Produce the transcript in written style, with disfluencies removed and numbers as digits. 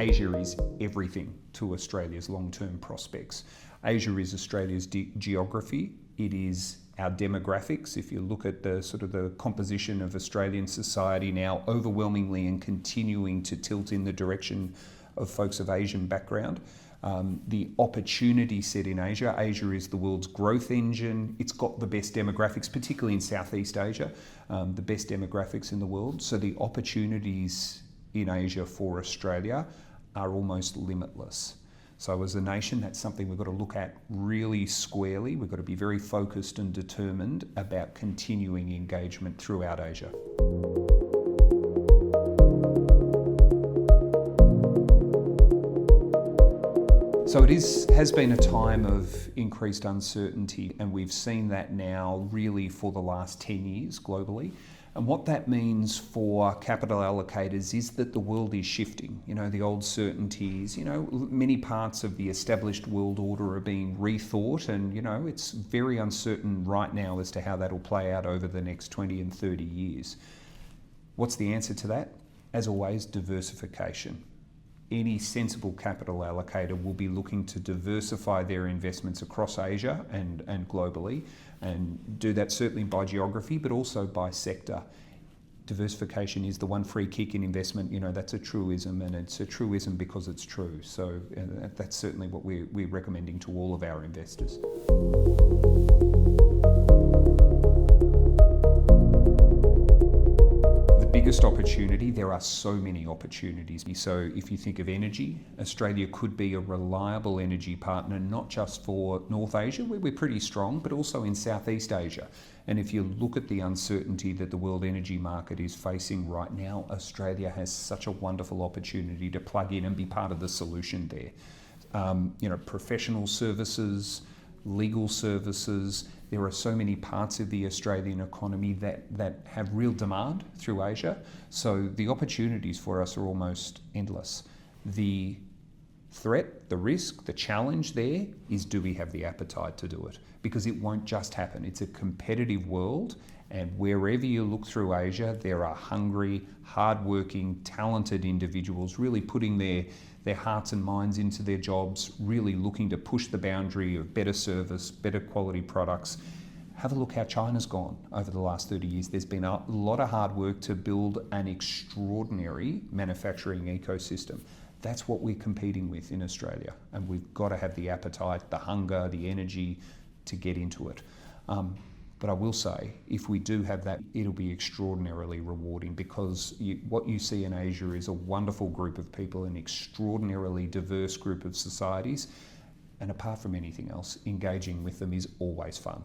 Asia is everything to Australia's long-term prospects. Asia is Australia's geography. It is our demographics. If you look at the composition of Australian society now, overwhelmingly and continuing to tilt in the direction of folks of Asian background. The opportunity set in Asia. Asia is the world's growth engine. It's got the best demographics, particularly in Southeast Asia, the best demographics in the world. So the opportunities in Asia for Australia are almost limitless. So as a nation, that's something we've got to look at really squarely. We've got to be very focused and determined about continuing engagement throughout Asia. So it has been a time of increased uncertainty, and we've seen that now really for the last 10 years globally. And what that means for capital allocators is that the world is shifting. The old certainties, many parts of the established world order are being rethought, and, it's very uncertain right now as to how that'll play out over the next 20 and 30 years. What's the answer to that? As always, diversification. Any sensible capital allocator will be looking to diversify their investments across Asia and globally, and do that certainly by geography, but also by sector. Diversification is the one free kick in investment. That's a truism, and it's a truism because it's true. So that's certainly what we're recommending to all of our investors. Biggest opportunity, there are so many opportunities. So if you think of energy, Australia could be a reliable energy partner, not just for North Asia, where we're pretty strong, but also in Southeast Asia. And if you look at the uncertainty that the world energy market is facing right now, Australia has such a wonderful opportunity to plug in and be part of the solution there. Professional services, legal services. There are so many parts of the Australian economy that have real demand through Asia. So the opportunities for us are almost endless. The threat, the risk, the challenge there is, do we have the appetite to do it? Because it won't just happen. It's a competitive world, and wherever you look through Asia, there are hungry, hardworking, talented individuals really putting their hearts and minds into their jobs, really looking to push the boundary of better service, better quality products. Have a look how China's gone over the last 30 years. There's been a lot of hard work to build an extraordinary manufacturing ecosystem. That's what we're competing with in Australia, and we've got to have the appetite, the hunger, the energy to get into it. But I will say, if we do have that, it'll be extraordinarily rewarding, because what you see in Asia is a wonderful group of people, an extraordinarily diverse group of societies, and apart from anything else, engaging with them is always fun.